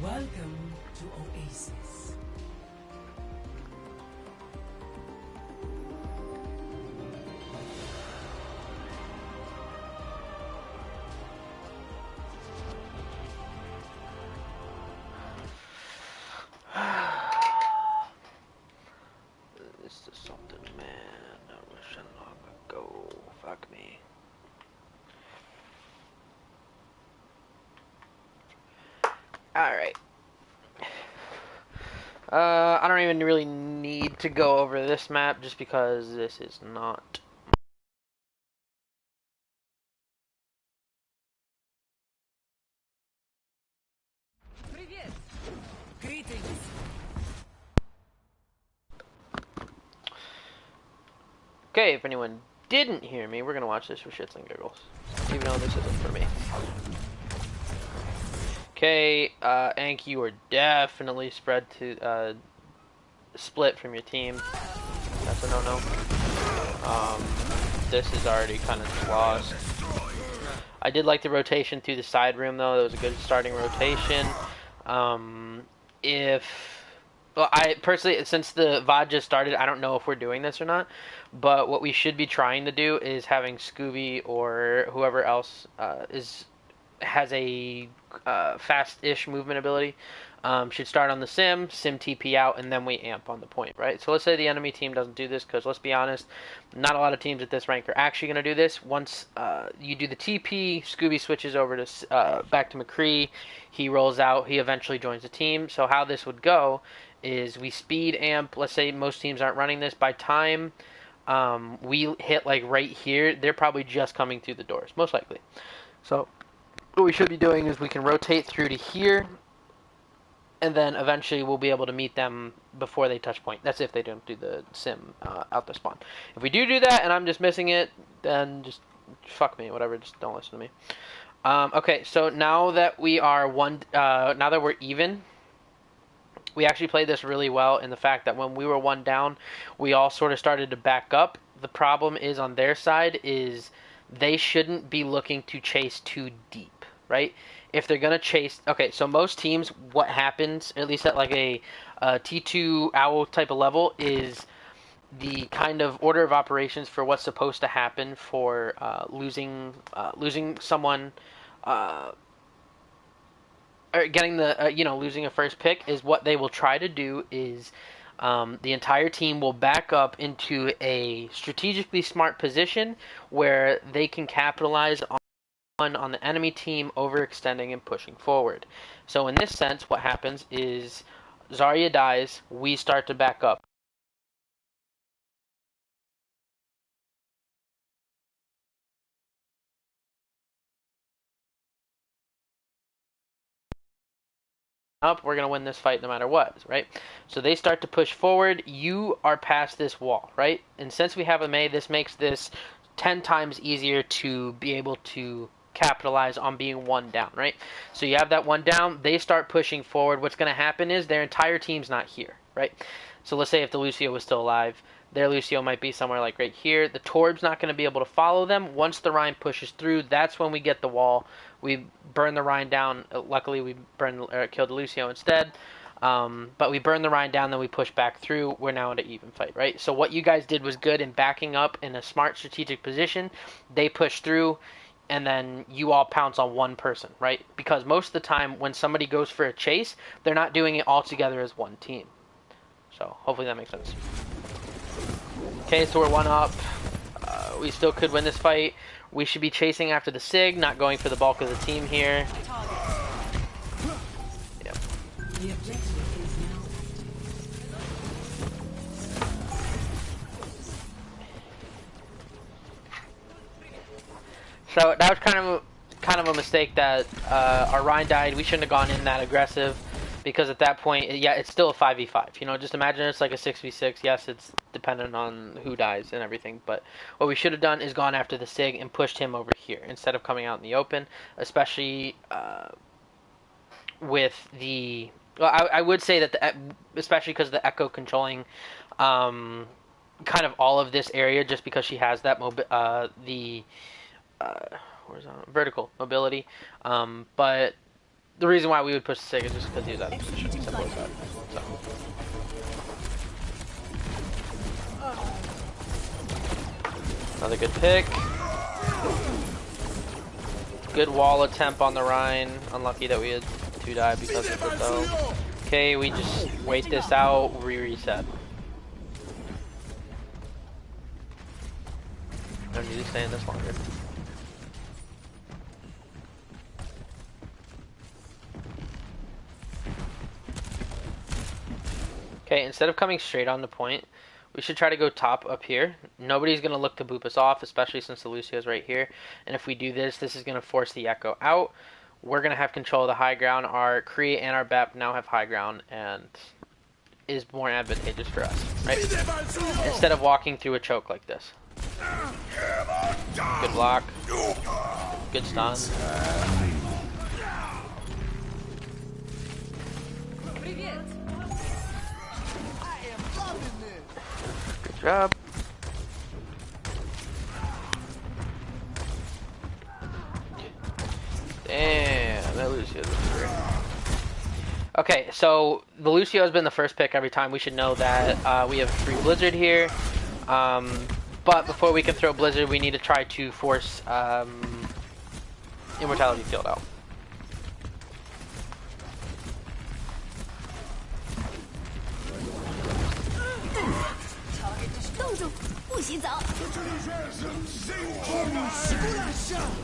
Welcome to Oasis. This is something, man. I wish I long ago. Fuck me. Alright. I don't even really need to go over this map just because this is not. Greetings. Okay, if anyone didn't hear me, we're gonna watch this for shits and giggles. Even though this isn't for me. Okay, Ank, you are definitely split from your team. That's a no-no. This is already kind of lost. I did like the rotation through the side room, though. That was a good starting rotation. Well, I personally, since the VOD just started, I don't know if we're doing this or not. But what we should be trying to do is having Scooby or whoever else has a fast-ish movement ability. Should start on the sim TP out, and then we amp on the point, right? So let's say the enemy team doesn't do this, because let's be honest, not a lot of teams at this rank are actually going to do this. Once you do the TP, Scooby switches over to back to McCree, he rolls out, he eventually joins the team. So how this would go is we speed amp, let's say most teams aren't running this, by time we hit like right here, they're probably just coming through the doors, most likely. So what we should be doing is we can rotate through to here, and then eventually we'll be able to meet them before they touch point. That's if they don't do the sim out the spawn. If we do that and I'm just missing it, then just fuck me, whatever, just don't listen to me. Okay, so now that we are now that we're even, we actually played this really well in the fact that when we were one down, we all sort of started to back up. The problem is on their side is they shouldn't be looking to chase too deep, right? If they're going to chase... Okay, so most teams, what happens, at least at like a T2 owl type of level, is the kind of order of operations for what's supposed to happen for losing someone... or getting the losing a first pick is what they will try to do is the entire team will back up into a strategically smart position where they can capitalize on the enemy team overextending and pushing forward. So in this sense, what happens is Zarya dies, we start to back up. We're going to win this fight no matter what, right? So they start to push forward. You are past this wall, right? And since we have a Mei, this makes this 10 times easier to be able to capitalize on being one down, right? So you have that one down. They start pushing forward. What's going to happen is their entire team's not here, right? So let's say if the Lucio was still alive, their Lucio might be somewhere like right here. The Torb's not going to be able to follow them. Once the Rein pushes through, that's when we get the wall. We burn the Rein down. Luckily, we killed the Lucio instead. But we burn the Rein down, then we push back through. We're now in an even fight, right? So what you guys did was good in backing up in a smart strategic position. They push through, and then you all pounce on one person, right? Because most of the time, when somebody goes for a chase, they're not doing it all together as one team. So hopefully that makes sense. Okay, so we're one up. We still could win this fight. We should be chasing after the Sig, not going for the bulk of the team here. Yep. So that was kind of a mistake that our Rein died. We shouldn't have gone in that aggressive. Because at that point, yeah, it's still a 5v5. You know, just imagine it's like a 6v6. Yes, it's dependent on who dies and everything. But what we should have done is gone after the Sig and pushed him over here instead of coming out in the open, especially with the. Well, I would say that especially because the Echo controlling kind of all of this area, just because she has that the horizontal, vertical mobility. But the reason why we would push the Sig is just because he was out of position. Simple as that. So. Another good pick. Good wall attempt on the Rhine. Unlucky that we had 2 die because of it though. Okay, we just wait this out, reset. I don't need to stay in this longer. Okay, instead of coming straight on the point, we should try to go top up here. Nobody's going to look to boop us off, especially since the Lucio's right here. And if we do this, this is going to force the Echo out. We're going to have control of the high ground. Our Kree and our BEP now have high ground and is more advantageous for us, right? Instead of walking through a choke like this. Good block. Good stun. Good job. Damn, that Lucio's great. Okay, so the Lucio has been the first pick every time. We should know that we have 3 Blizzard here. But before we can throw Blizzard, we need to try to force Immortality Field out.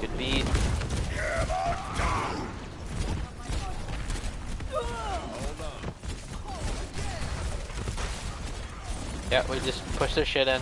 Good beat. Yeah, we just push their shit in.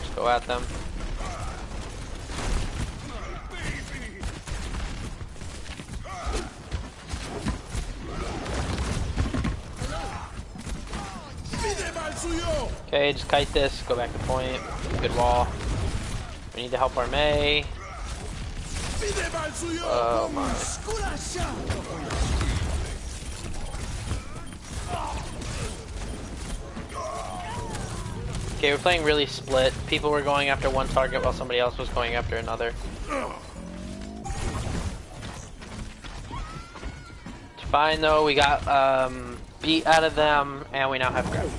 Just go at them. Okay, just kite this, go back to point. Good wall. We need to help our Mei. Oh my. Okay, we're playing really split. People were going after one target while somebody else was going after another. It's fine though, we got beat out of them and we now have grab.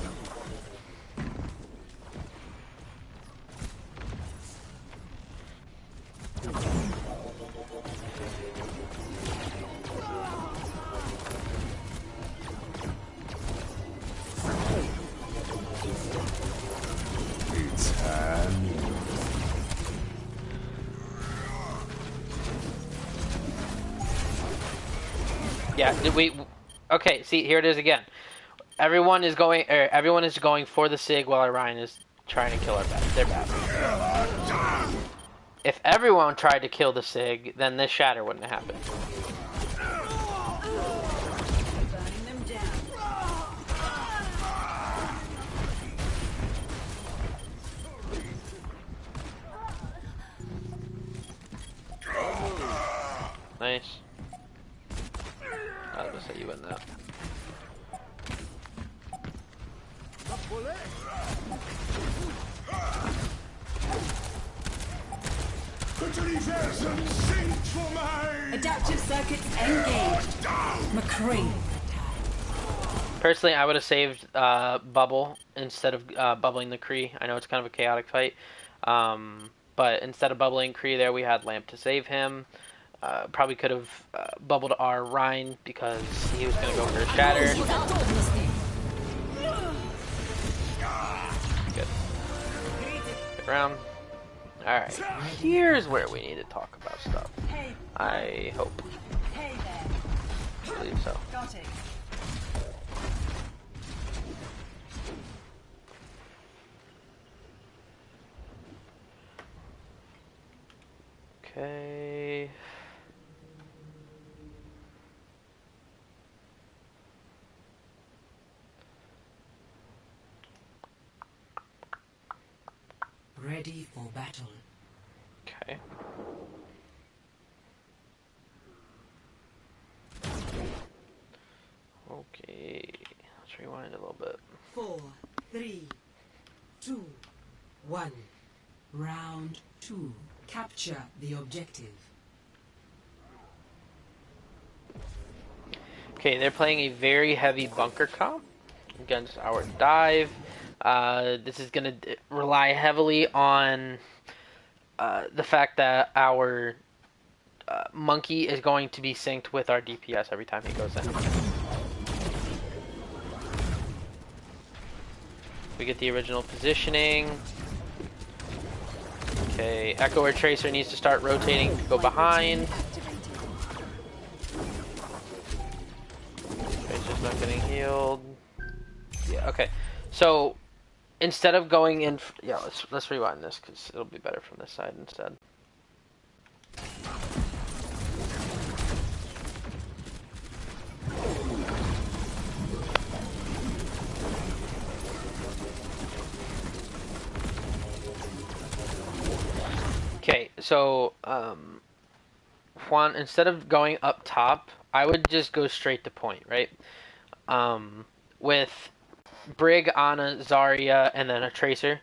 Yeah, did we? Okay, see, here it is again. Everyone is going for the Sig while Orion is trying to kill their bat. If everyone tried to kill the Sig, then this shatter wouldn't have happened. Nice. I'll just set you in that. Adaptive circuits engaged. McCree. Personally, I would have saved Bubble instead of bubbling the Kree. I know it's kind of a chaotic fight. But instead of bubbling Kree there, we had Lamp to save him. Probably could have bubbled our Rhine because he was going to go for a shatter. Good. Good round. Alright, here's where we need to talk about stuff. I hope. I believe so. Okay. Ready for battle. Okay. Okay. Let's rewind a little bit. 4, 3, 2, 1. Round 2. Capture the objective. Okay, they're playing a very heavy bunker comp against our dive. This is going to rely heavily on the fact that our monkey is going to be synced with our DPS every time he goes in. We get the original positioning. Okay, Echo or Tracer needs to start rotating to go behind. Tracer's not getting healed. Yeah, okay. So instead of going in, yeah, let's rewind this because it'll be better from this side instead. Okay, so Juan, instead of going up top, I would just go straight to point, right? With Brig, Ana, Zarya, and then a Tracer.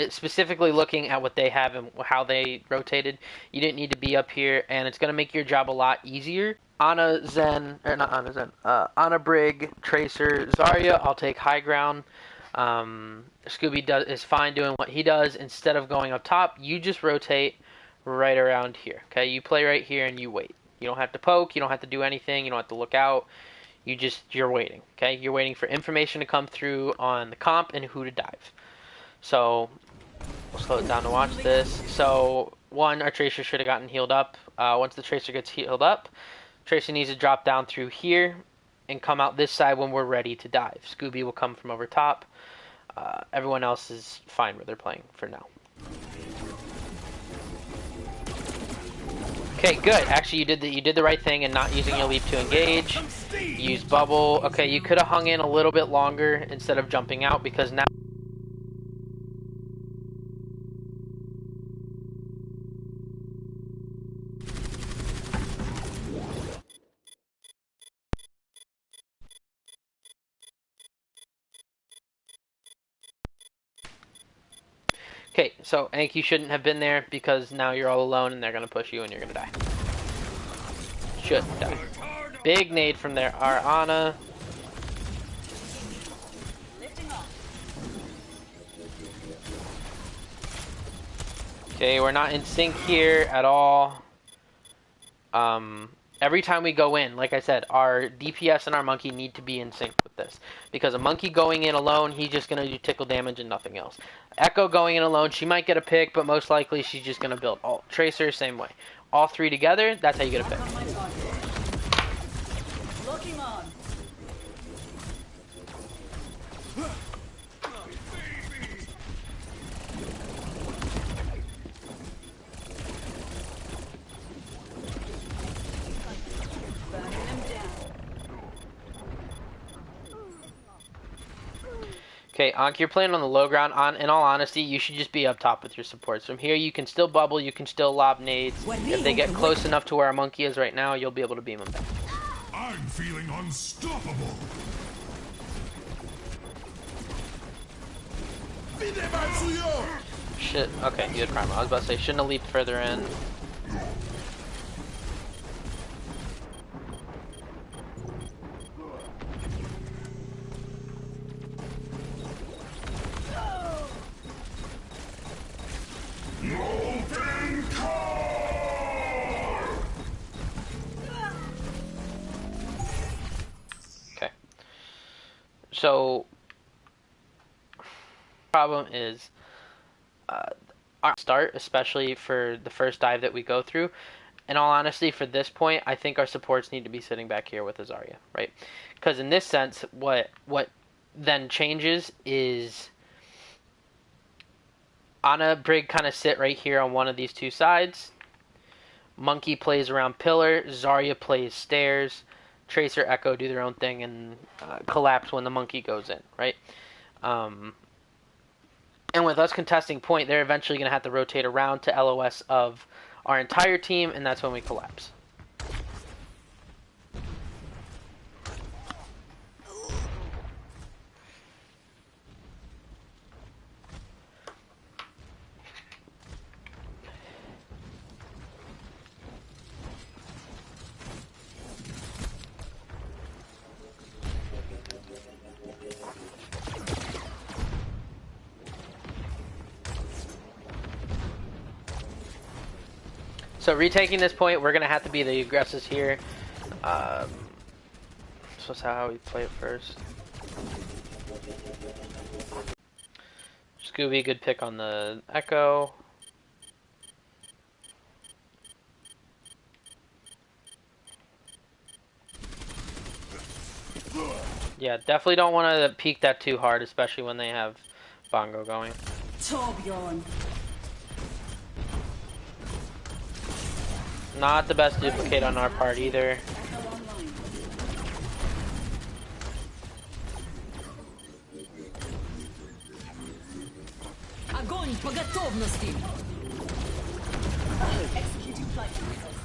Specifically looking at what they have and how they rotated, you didn't need to be up here, and it's going to make your job a lot easier. Ana, Zen, or not Ana, Zen, Ana, Brig, Tracer, Zarya, I'll take high ground. Scooby is fine doing what he does. Instead of going up top, you just rotate right around here. Okay, you play right here and you wait. You don't have to poke. You don't have to do anything. You don't have to look out. You're waiting. Okay, you're waiting for information to come through on the comp and who to dive. So we'll slow it down to watch this. So one, our Tracer should have gotten healed up. Once the Tracer gets healed up, Tracer needs to drop down through here and come out this side when we're ready to dive. Scooby will come from over top. Everyone else is fine where they're playing for now. Okay, good. Actually, you did the right thing in not using your leap to engage. Use bubble. Okay, you could have hung in a little bit longer instead of jumping out because now. Okay, so Ank, you shouldn't have been there because now you're all alone and they're gonna push you and you're gonna die. Should die. Big nade from there. Our Ana. Okay, we're not in sync here at all. Every time we go in, like I said, our DPS and our monkey need to be in sync with this. Because a monkey going in alone, he's just going to do tickle damage and nothing else. Echo going in alone, she might get a pick, but most likely she's just going to build ult. Tracer, same way. All three together, that's how you get a pick. Locking on. Okay, Ankh, you're playing on the low ground. In all honesty, you should just be up top with your supports. From here, you can still bubble, you can still lob nades. If they get close enough to where our monkey is right now, you'll be able to beam them back. I'm feeling unstoppable. Shit. Okay, you had primer. I was about to say, shouldn't have leaped further in. Okay. So, problem is, our start, especially for the first dive that we go through. In all honesty, for this point, I think our supports need to be sitting back here with Zarya, right? Because in this sense, what then changes is Ana, Brig kind of sit right here on one of these two sides. Monkey plays around pillar. Zarya plays stairs. Tracer, Echo do their own thing and collapse when the monkey goes in, right? And with us contesting point, they're eventually going to have to rotate around to LOS of our entire team, and that's when we collapse. So retaking this point, we're going to have to be the aggressors here. So that's how we play it first. Scooby, good pick on the Echo. Yeah, definitely don't want to peek that too hard, especially when they have Bongo going. Torbjorn. Not the best duplicate on our part either. Огонь по готовности. Executing flight process.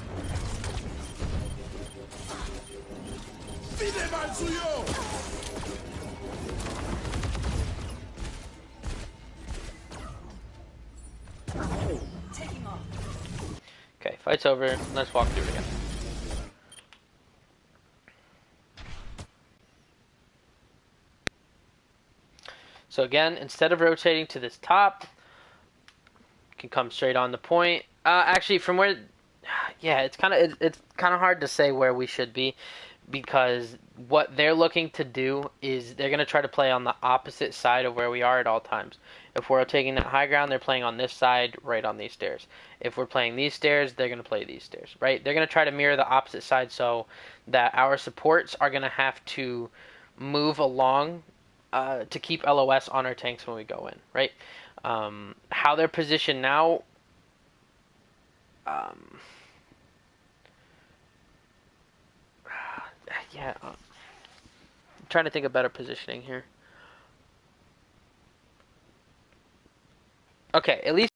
Taking off. Okay, fight's over. Let's walk through it again. So again, instead of rotating to this top, you can come straight on the point. Actually, from where, yeah, it's kind of hard to say where we should be, because what they're looking to do is they're going to try to play on the opposite side of where we are at all times. If we're taking that high ground, they're playing on this side, right on these stairs. If we're playing these stairs, they're going to play these stairs, right? They're going to try to mirror the opposite side so that our supports are going to have to move along to keep LOS on our tanks when we go in, right? How they're positioned now, yeah, I'm trying to think of better positioning here. Okay, at least.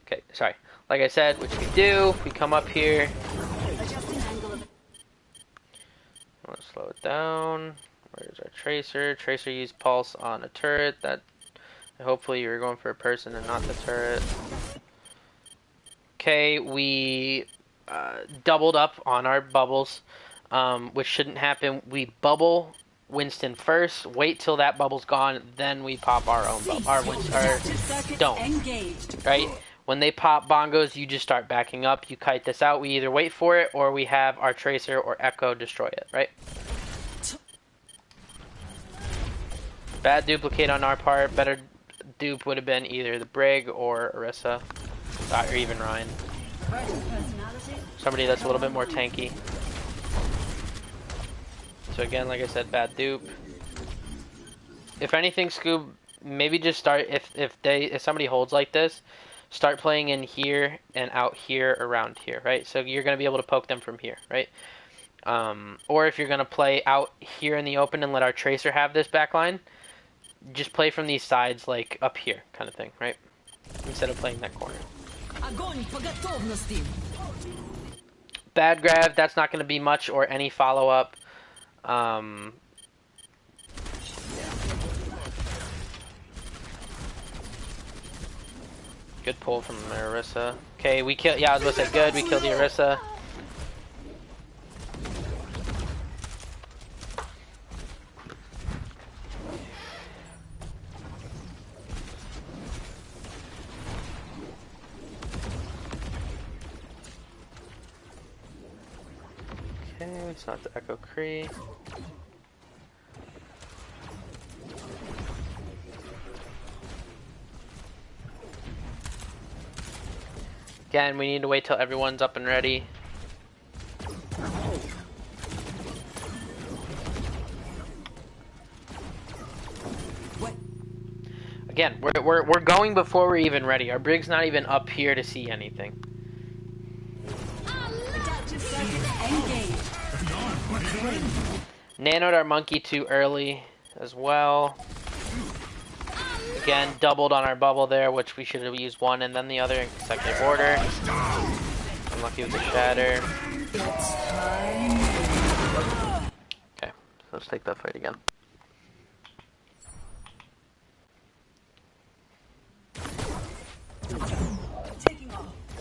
Okay, sorry. Like I said, what you can do, we come up here. Let's slow it down. Where's our tracer? Tracer used pulse on a turret. That hopefully you're going for a person and not the turret. Okay, we doubled up on our bubbles, which shouldn't happen. We bubble Winston first. Wait till that bubble's gone, then we pop our own bubble. Our don't. Right? When they pop bongos, you just start backing up. You kite this out. We either wait for it or we have our tracer or echo destroy it, right? Bad duplicate on our part. Better dupe would have been either the Brig or Orisa, or even Ryan. Somebody that's a little bit more tanky. So again, like I said, bad dupe. If anything, Scoob, maybe just start if somebody holds like this, start playing in here and out here around here, right? So you're gonna be able to poke them from here, right? Or if you're gonna play out here in the open and let our tracer have this backline, just play from these sides, like up here, kind of thing, right? Instead of playing that corner. Bad grab, that's not going to be much or any follow-up. Good pull from Orisa. Okay, we killed, yeah, I was going to say good, we killed the Orisa. Okay, it's not the Echo Cree. Again, we need to wait till everyone's up and ready. Again, we're going before we're even ready. Our brig's not even up here to see anything. Adaptive circuits engaged. Nanoed our monkey too early as well. Again, doubled on our bubble there, which we should have used one and then the other in consecutive order. Unlucky with the shatter. Okay, so let's take that fight again.